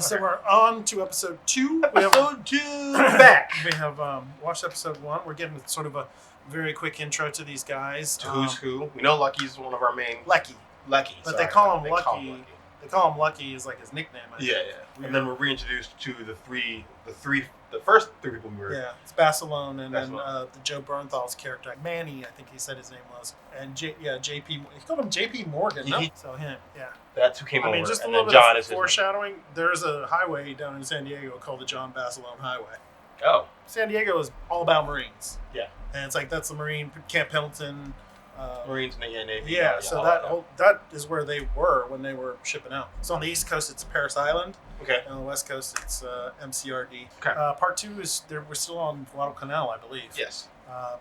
So we're on to episode 2. Episode 2 back. We have watched episode 1. We're getting sort of a very quick intro to these guys. To who's who. We know Lucky's one of our main... Lucky. Lucky. But they call him Lucky. They call him Lucky is like his nickname. Yeah. And then we're reintroduced to the first three people we were. Yeah, it's Basilone and then the Jon Bernthal's character, Manny, I think he said his name was, and JP. He called him JP Morgan. No? So him, yeah. That's who came over. I mean, just a and little then bit John of is foreshadowing. There's a highway down in San Diego called the Jon Basilone Highway. Oh. San Diego is all about Marines. Yeah. And it's like that's the Marine Camp Pendleton. Marines, Navy. Yeah, so that is where they were when they were shipping out. So on the East Coast, it's Parris Island. Okay. And on the West Coast, it's MCRD. Okay. Part 2 is we're still on Guadalcanal, I believe. Yes.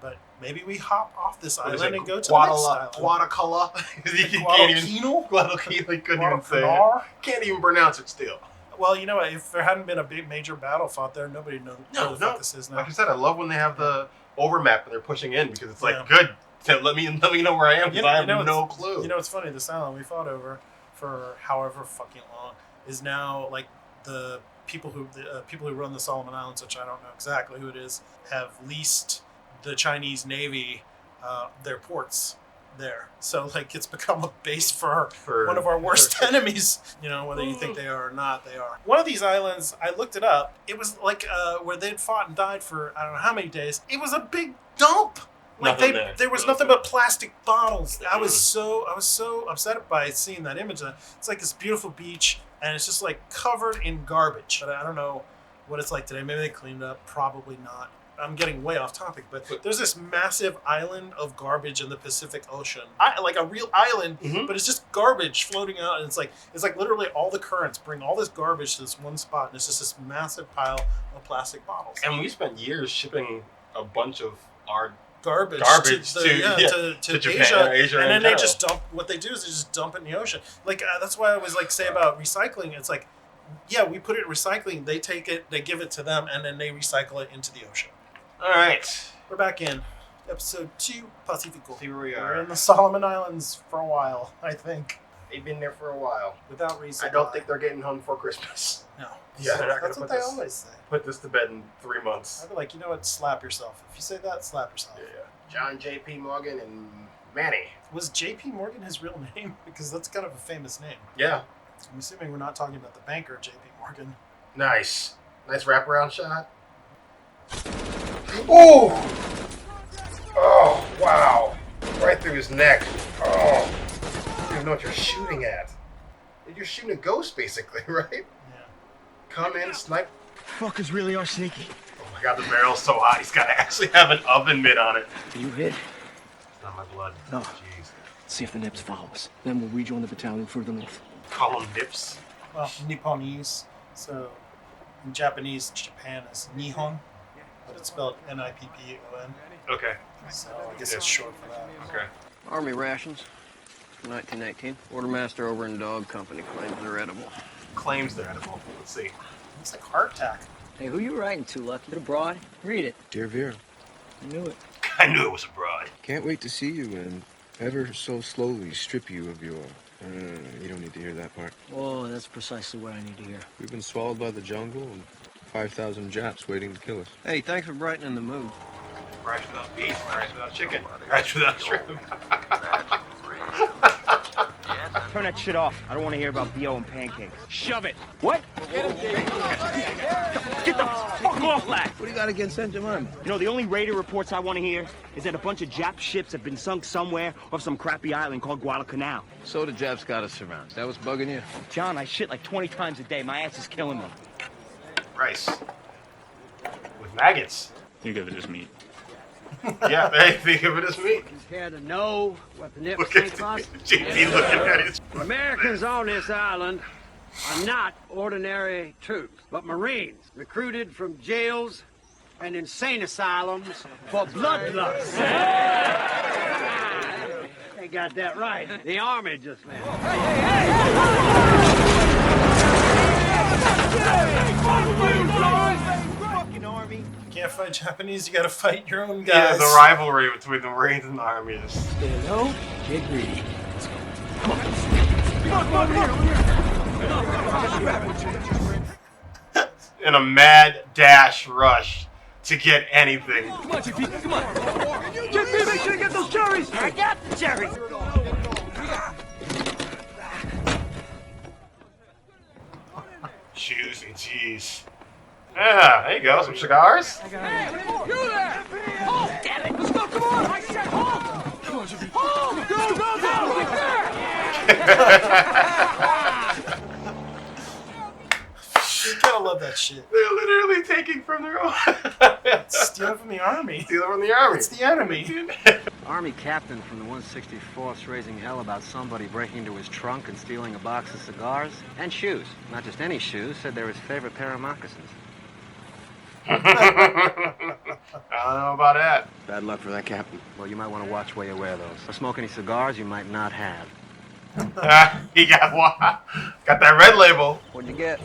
But maybe we hop off this island and go to the next island. Guadalcanal. Guadalcanal. He couldn't even say it. Can't even pronounce it still. Well, you know what? If there hadn't been a big major battle fought there, nobody knows what the fuck this is now. Like I said, I love when they have the overmap and they're pushing in because it's like, good. Let me know where I am because I have no clue. You know, it's funny. This island we fought over for however fucking long is now like the people who run the Solomon Islands, which I don't know exactly who it is, have leased the Chinese Navy their ports there. So like it's become a base for one of our worst enemies. You know, whether you think they are or not, they are. One of these islands, I looked it up. It was like where they'd fought and died for I don't know how many days. It was a big dump. Like there was nothing but plastic bottles. I was so upset by seeing that image. It's like this beautiful beach, and it's just like covered in garbage. But I don't know what it's like today. Maybe they cleaned it up. Probably not. I'm getting way off topic, but there's this massive island of garbage in the Pacific Ocean. Like a real island, but it's just garbage floating out, and it's like literally all the currents bring all this garbage to this one spot, and it's just this massive pile of plastic bottles. And we spent years shipping a bunch of our garbage to Asia, and then they just dump. What they do is they just dump it in the ocean. Like that's why I always like say about recycling. It's like, yeah, we put it in recycling. They take it, they give it to them, and then they recycle it into the ocean. All right, we're back in episode 2, Pacifico. See where we are. We're in the Solomon Islands for a while, I think. They've been there for a while. Without reason. I don't think they're getting home for Christmas. No. Yeah, they're not that's what they always say. Put this to bed in 3 months. I'd be like, you know what? Slap yourself. If you say that, slap yourself. Yeah. John J.P. Morgan and Manny. Was J.P. Morgan his real name? Because that's kind of a famous name. Yeah. I'm assuming we're not talking about the banker J.P. Morgan. Nice wraparound shot. Oh! Oh, wow. Right through his neck. Oh. You don't even know what you're shooting at. You're shooting a ghost, basically, right? Yeah. Come in, snipe. Fuckers really are sneaky. Oh my god, the barrel's so hot. He's got to actually have an oven mitt on it. You hit? It's not my blood. No. Jeez. Let's see if the Nips follow us. Then we'll rejoin the battalion further north. Call them Nips? Well, Nipponese. So, in Japanese, Japan is Nihon. But it's spelled Nippon. Okay. So, I guess it's short for that. Okay. Army rations. 1918. Quartermaster over in Dog Company claims they're edible. Claims they're edible. Let's see. It's like heart attack. Hey, who you writing to, Lucky? The broad? Read it. Dear Vera, I knew it. I knew it was a broad. can't wait to see you and ever so slowly strip you of your... you don't need to hear that part. Oh, that's precisely what I need to hear. We've been swallowed by the jungle and 5,000 Japs waiting to kill us. Hey, thanks for brightening the mood. Rice without beef, rice without chicken, rice without shrimp. Turn that shit off. I don't want to hear about BO and pancakes. Shove it. What? Get the fuck off, lad. What do you got against Saint Jemima? You know, the only radar reports I want to hear is that a bunch of Jap ships have been sunk somewhere off some crappy island called Guadalcanal. So the Japs got us surrounded. That was bugging you? John, I shit like 20 times a day. My ass is killing me. Rice. With maggots. Think of it as meat. Yeah, they think of it as meat. He's here to know what the Nips Look at think of us. JP looking at his... Americans on this island are not ordinary troops, but Marines recruited from jails and insane asylums for bloodlust. They got that right. The Army just man. Fucking Army. You can't fight Japanese, you gotta fight your own guys. Yeah, the rivalry between the Marines and the Army is... Stay low, get greedy. Let's go. Come on. in a mad dash rush to get anything. Come on, JP, come on. JP, make sure you get those cherries. I got the cherries. Juicy cheese. Yeah, there you go. Some cigars. Hey, you there! Oh, damn it! Let's go, come on! I said hold! Come on, JP. Hold! Go, right there! You gotta love that shit. They're literally taking from their own. Stealing from the army. Stealing from the army. It's the enemy. Army captain from the 164th's raising hell about somebody breaking into his trunk and stealing a box of cigars and shoes. Not just any shoes, said they were his favorite pair of moccasins. I don't know about that. Bad luck for that captain. Well, you might want to watch where you wear those. Or smoke any cigars you might not have. He got one. Got that red label. What'd you get?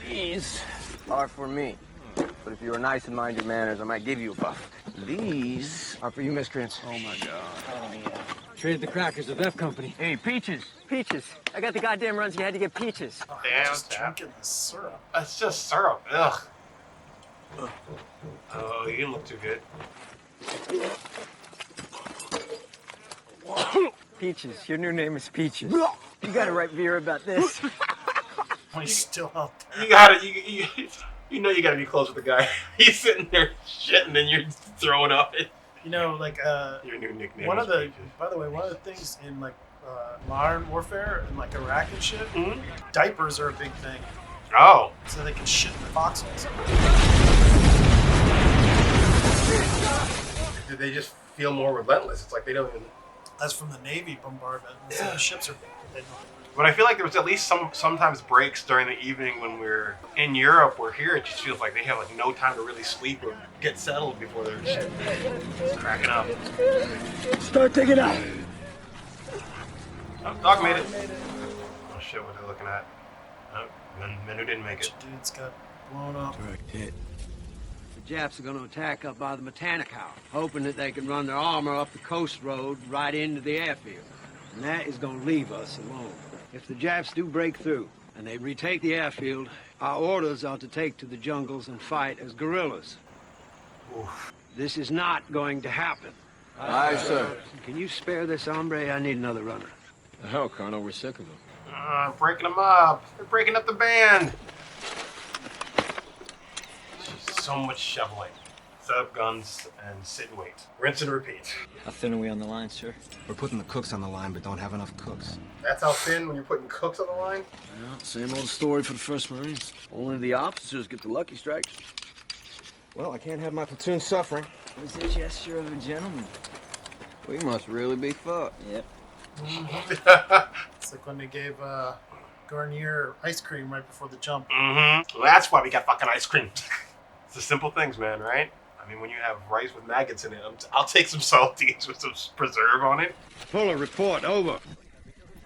These are for me. But if you were nice and mind your manners, I might give you a puff. These are for you miscreants. Oh, my God. Traded the crackers with F Company. Hey, peaches. Peaches. I got the goddamn runs. You had to get peaches. Oh, Damn, just Tap. drinking the syrup. That's just syrup. Ugh. Oh, you didn't look too good. Peaches. Your new name is Peaches. You got to write beer about this. He's still out there. You gotta, you know you gotta be close with the guy. He's sitting there shitting and you're throwing up. You know, like Your new nickname one is of the. Peaches. By the way, one of the things in like modern warfare and like Iraq and shit, Mhm. diapers are a big thing, Oh. so they can shit in the foxholes. Did they just feel more relentless? It's like they don't even... That's from the Navy bombardment. So the ships are. They don't. But I feel like there was at least sometimes breaks during the evening when we're in Europe or here. It just feels like they have like no time to really sleep or get settled before they're just cracking up. Start taking out. Oh, dog made it. Oh shit, what are they looking at? Oh, Menu didn't make it. Dudes got blown up. hit. The Japs are going to attack up by the Mechanical, hoping that they can run their armor up the coast road right into the airfield. And that is going to leave us alone. If the Japs do break through and they retake the airfield, our orders are to take to the jungles and fight as guerrillas. Oof. This is not going to happen. Aye, sir. Can you spare this hombre? I need another runner. The hell, Colonel, we're sick of them. Breaking them up. They're breaking up the band. So much shoveling. Set up guns and sit and wait. Rinse and repeat. How thin are we on the line, sir? We're putting the cooks on the line, but don't have enough cooks. That's how thin when you're putting cooks on the line? Yeah, same old story for the 1st Marines. Only the officers get the lucky strikes. Well, I can't have my platoon suffering. It was a gesture of a gentleman. We must really be fucked. Yep. It's like when they gave Garnier ice cream right before the jump. Mm-hmm. Well, that's why we got fucking ice cream. It's the simple things, man, right? I mean, when you have rice with maggots in it, I'll take some saltines with some preserve on it. Fuller, report, over.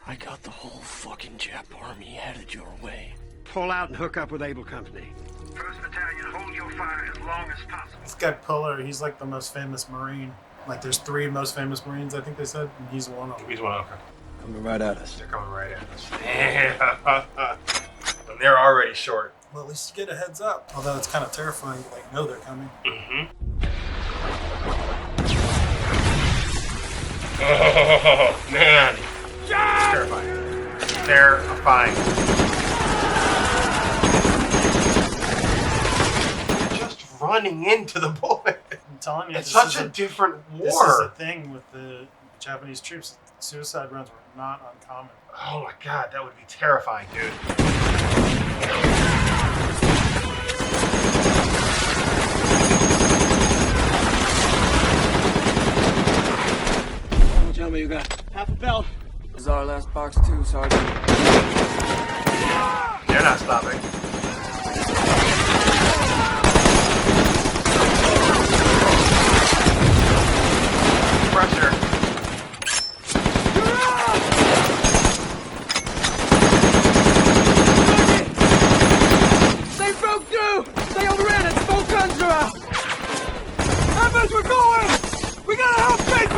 I got the whole fucking Jap army headed your way. Pull out and hook up with Able Company. 1st Battalion, hold your fire as long as possible. This guy Puller, he's like the most famous Marine. Like there's 3 most famous Marines, I think they said, and he's one of them. He's one of them. Coming right at us. They're coming right at us. Yeah. And they're already short. Well, at least you get a heads up. Although it's kind of terrifying to like know they're coming. Mm-hmm. Oh, man. Terrifying. Terrifying. Just running into the bullet. I'm telling you, It's this such is a different This is war. the thing with the Japanese troops. Suicide runs were not uncommon. Oh my god, that would be terrifying, dude. Tell me you got. Half a belt. This is our last box, too, Sergeant. They're not stopping. Pressure. They broke through! They overran it! Both guns are out! Evans, we're going! We gotta help JP!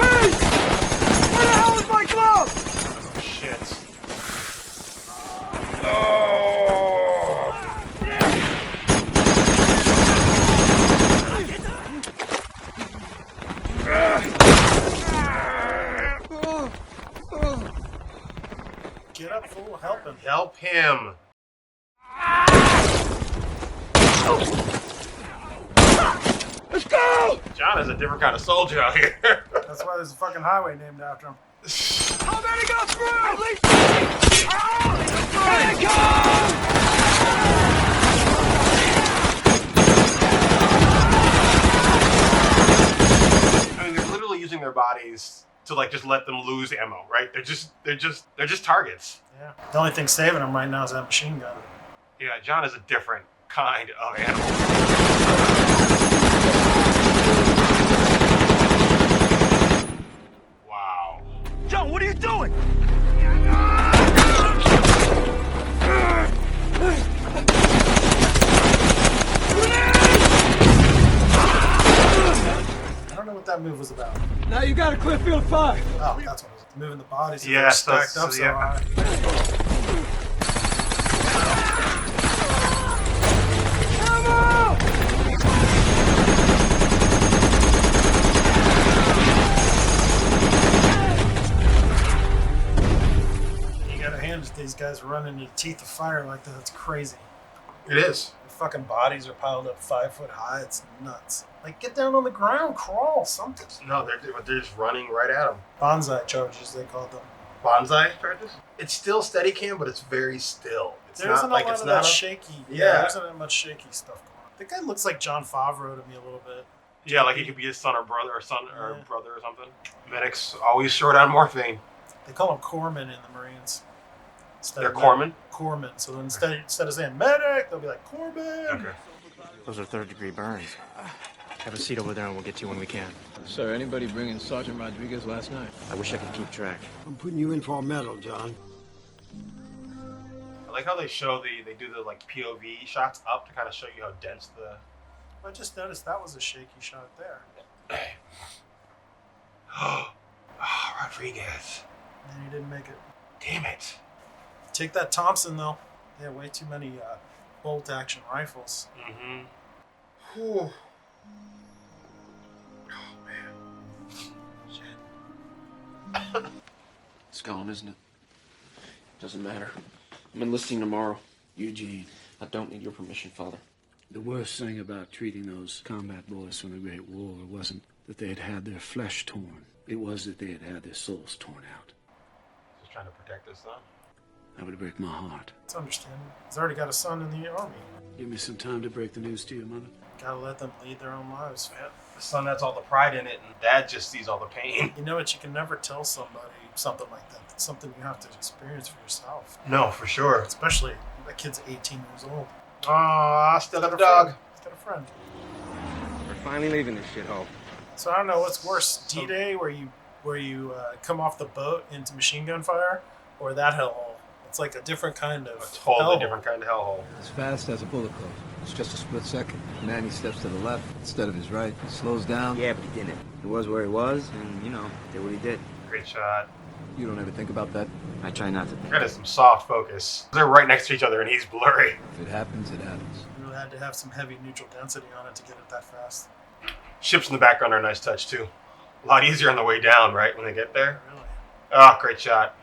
Where the hell is my glove? Oh, shit. Oh! Get up, fool. Help him. Help him. Let's go! John is a different kind of soldier out here. That's why there's a fucking highway named after him. How many got through? At least 50! Here they come! I mean, they're literally using their bodies to like just let them lose ammo, right? They're just targets. Yeah. The only thing saving him right now is that machine gun. Yeah, John is a different kind of animal. Wow. John, what are you doing? I don't know what that move was about. Now you got a clear field of fire. Oh, that's what it was. Moving the bodies. Yeah, Stacked up so yeah. high. You gotta hand it, these guys running into the teeth of fire like that. That's crazy. It is. Their fucking bodies are piled up 5 foot high. It's nuts. Like, get down on the ground, crawl, something. No, they're just running right at him. Bonsai charges, they called them. Bonsai charges? It's still Steadicam, but it's very still. It's There isn't not like a lot it's of not that a- shaky. Yeah. There isn't that much shaky stuff going on. The guy looks like Jon Favreau to me a little bit. Yeah, like he could be his son or brother or Yeah. brother or something. Medics always short on morphine. They call him corpsmen in the Marines. They're corpsmen? Corpsmen. So instead of saying medic, they'll be like corpsman. Okay. Those are third-degree burns. Have a seat over there and we'll get to you when we can. Sir, anybody bring in Sergeant Rodriguez last night? I wish I could keep track. I'm putting you in for a medal, John. I like how they show they do the like POV shots up to kind of show you how dense the. I just noticed that was a shaky shot there. Oh, Rodriguez. And he didn't make it. Damn it. Take that Thompson, though. They have way too many bolt-action rifles. Mm-hmm. Whew. It's gone, isn't it? Doesn't matter. I'm enlisting tomorrow. Eugene, I don't need your permission, Father. The worst thing about treating those combat boys from the Great War wasn't that they had had their flesh torn. It was that they had had their souls torn out. Just trying to protect his son. That would break my heart. It's understandable. He's already got a son in the army. Give me some time to break the news to your mother. Gotta let them lead their own lives. Yeah, the son has all the pride in it, and dad just sees all the pain. You know what? You can never tell somebody something like that. It's something you have to experience for yourself. No, for sure. Especially a kid's 18 years old. Aw, still He's got a got dog. friend. He's got a friend. We're finally leaving this shithole. So I don't know what's worse, D-Day, where you come off the boat into machine gun fire, or that hellhole. It's like a different kind of A totally hellhole. different kind of hellhole. As fast as a bullet club. It's just a split second. Manny steps to the left instead of his right. Slows down. Yeah, but he didn't. He was where he was, and, did what he did. Great shot. You don't ever think about that. I try not to. That is some soft focus. They're right next to each other, and he's blurry. If it happens, it happens. You really had to have some heavy neutral density on it to get it that fast. Ships in the background are a nice touch, too. A lot easier on the way down, right, when they get there? Really. Oh, great shot.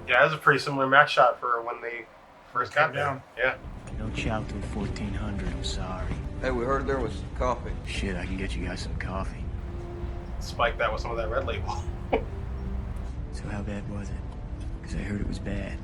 Yeah, that was a pretty similar match shot for when they first got Came there. down. Yeah. No chow till 1400, I'm sorry. Hey, we heard there was coffee. Shit, I can get you guys some coffee. Spike that with some of that red label. So how bad was it? Because I heard it was bad.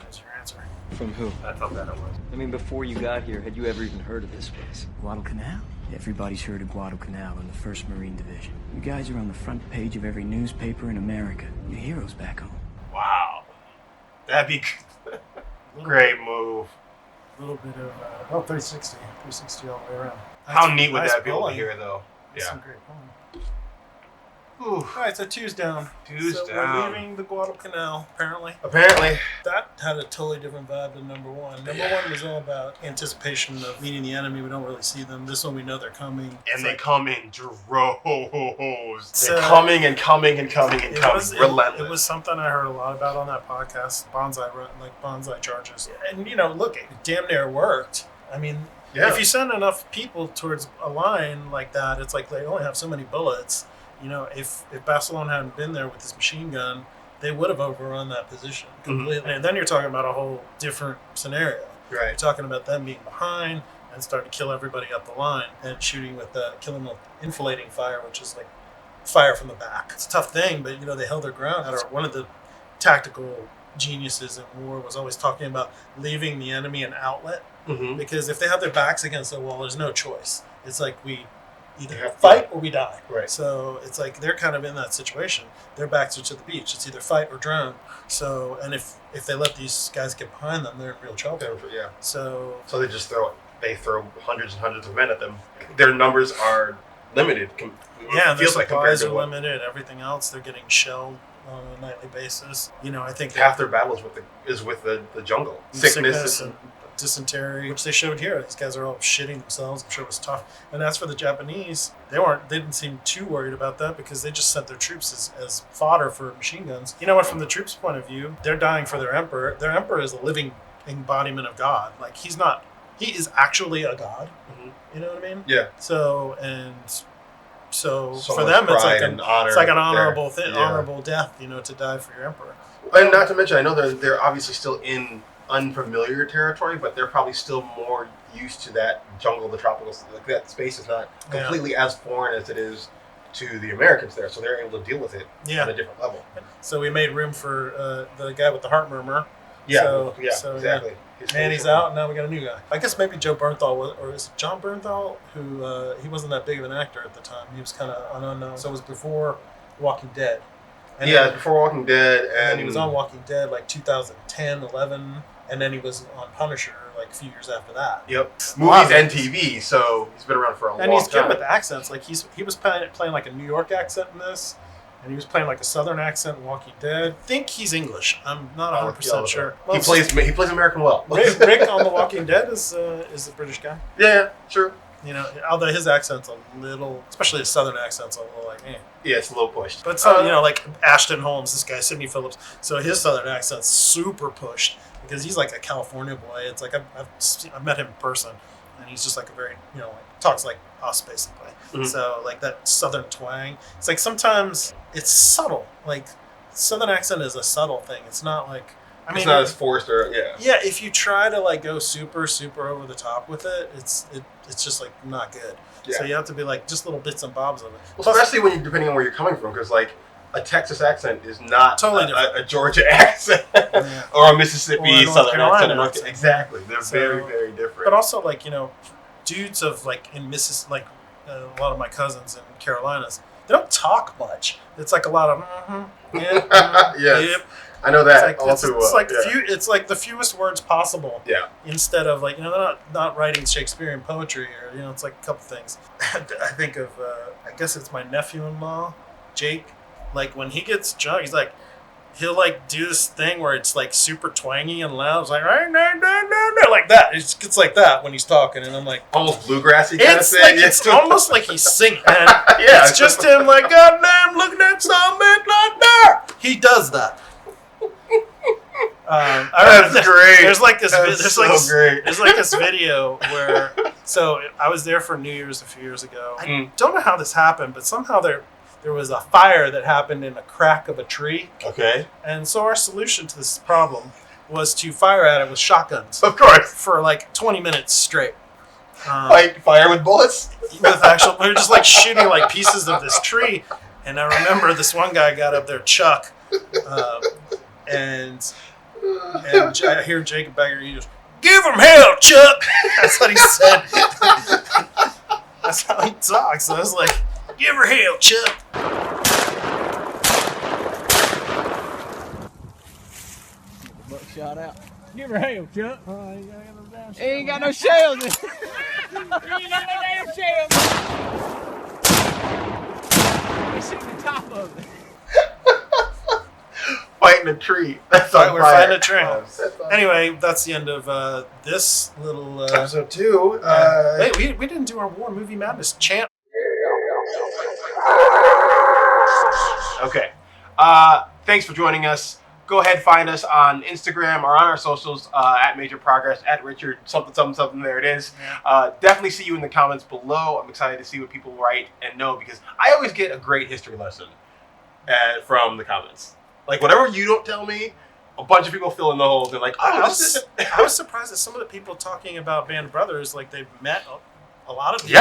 That's your answer. From who? That's how bad it was. I mean, before you got here, had you ever even heard of this place? Guadalcanal? Everybody's heard of Guadalcanal in the 1st Marine Division. You guys are on the front page of every newspaper in America. You're heroes back home. Wow. That'd be great move. A little bit of 360 all the way around. How Nice- neat would nice that be able to bowling. hear, though? That's Yeah. some great bowling. Ooh. All right, so two's down. Two's so down. We're leaving the Guadalcanal, apparently. Apparently. That had a totally different vibe than number one. Number one was all about anticipation of meeting the enemy. We don't really see them. This one, we know they're coming. And they come in droves. So- They're coming and coming and coming and coming. Relentless. It was something I heard a lot about on that podcast. Bonsai charges. And, look, it damn near worked. I mean, Yeah. if you send enough people towards a line like that, it's like they only have so many bullets. you know, if Barcelona hadn't been there with his machine gun, they would have overrun that position completely. And then you're talking about a whole different scenario. Right. You're talking about them being behind and starting to kill everybody up the line and shooting with killing with inflating fire, which is like fire from the back. It's a tough thing, but you know, they held their ground. One of the tactical geniuses in war was always talking about leaving the enemy an outlet, because if they have their backs against the wall, there's no choice. It's like we either fight or we die. Right. So it's like they're kind of in that situation. Their backs are to the beach. It's either fight or drown. So, and if they let these guys get behind them, they're in real trouble. Yeah. So they just throw hundreds and hundreds of men at them. Their numbers are limited. Yeah, their like supplies are limited. Everything else, they're getting shelled on a nightly basis. You know, I think half their battle is with the jungle. Sickness and dysentery, which they showed here. These guys are all shitting themselves. I'm sure it was tough. And as for the Japanese, they didn't seem too worried about that because they just sent their troops as fodder for machine guns. You know what? From the troops' point of view, they're dying for their emperor. Their emperor is a living embodiment of God. Like he is actually a god. You know what I mean? Yeah. So for them, it's like an honorable thing, honorable death. You know, to die for your emperor. And not to mention, I know they're obviously still in unfamiliar territory, but they're probably still more used to that jungle, the tropical, like that space is not completely as foreign as it is to the Americans there, so they're able to deal with it on a different level. So we made room for the guy with the heart murmur. Yeah, so exactly. Yeah. Manny's out, and now we got a new guy. I guess maybe Jon Bernthal or is it Jon Bernthal, who he wasn't that big of an actor at the time. He was kind of an unknown. So it was before Walking Dead. And before Walking Dead, and he was on Walking Dead like 2010, 11. And then he was on Punisher like a few years after that. Yep. Movies and TV, so he's been around for a long time. And he's good with accents. Like he was playing like a New York accent in this, and he was playing like a Southern accent in Walking Dead. I think he's English. I'm not 100% sure. Well, he plays American well. Rick on The Walking Dead is a British guy. Yeah, sure. You know, although his accent's a little, especially his Southern accent's a little like, eh. Yeah, it's a little pushed. But so, you know, like Ashton Holmes, this guy, Sidney Phillips, so his Southern accent's super pushed because he's like a California boy. It's like I've met him in person, and he's just like a very, you know, like talks like us basically. So like that Southern twang. It's like sometimes it's subtle. Like Southern accent is a subtle thing. It's not like it's not as forced or yeah. If you try to like go super over the top with it, it's just like not good. Yeah. So you have to be like just little bits and bobs of it. Well, especially when you depending on where you're coming from, because like a Texas accent is not totally a Georgia accent or a Mississippi Southern accent. Exactly, they're very very different. But also like, you know, dudes of like in Mississippi, like a lot of my cousins in Carolinas, they don't talk much. It's like a lot of yes. Yep. I know that it's like the fewest words possible. Yeah. Instead of like, you know, they're not writing Shakespearean poetry or, you know, it's like a couple things. I think of I guess it's my nephew-in-law, Jake. Like when he gets drunk, he'll like do this thing where it's like super twangy and loud. It's like like that. It gets like that when he's talking, and I'm like almost bluegrassy kind of thing. Like, it's almost like he's singing. And it's just him like, goddamn, looking at something like that. He does that. That's great. There's like this video where I was there for New Year's a few years ago. I don't know how this happened, but somehow there was a fire that happened in a crack of a tree. Okay. And so our solution to this problem was to fire at it with shotguns. Of course. For like 20 minutes straight. Fire with bullets? We were just like shooting like pieces of this tree. And I remember this one guy got up there, Chuck, and I hear Jacob Bagger, he goes, "Give him hell, Chuck!" That's what he said. That's how he talks. So I was like, "Give her hell, Chuck." Shot out. Give her hell, Chuck. He ain't got no shells. He ain't got no damn shells. They shoot the top of it. Fighting a tree. That's on we're fire. fighting a tree. Anyway, that's the end of this little episode 2. Wait, we didn't do our War Movie Madness chant. Okay. Thanks for joining us. go ahead, find us on Instagram or on our socials at Major Progress, at Richard something. There it is. Definitely see you in the comments below. I'm excited to see what people write and know, because I always get a great history lesson from the comments. Like, whatever you don't tell me, a bunch of people fill in the holes. They're like, I was surprised at some of the people talking about Band of Brothers. Like, they've met a lot of these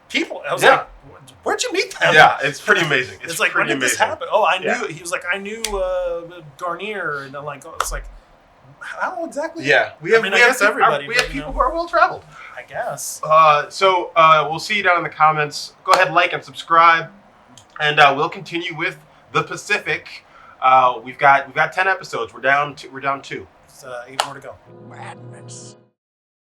people. I was like, where'd you meet them? Yeah, it's pretty amazing. It's like, when did this happen? Oh, I knew. He was like, I knew Garnier, and I'm like, oh, it's like, how exactly? Yeah, we have everybody. We have people who are well traveled, I guess. So we'll see you down in the comments. Go ahead, like and subscribe, and we'll continue with the Pacific. We've got 10 episodes. We're down 2. It's 8 more to go. Madness.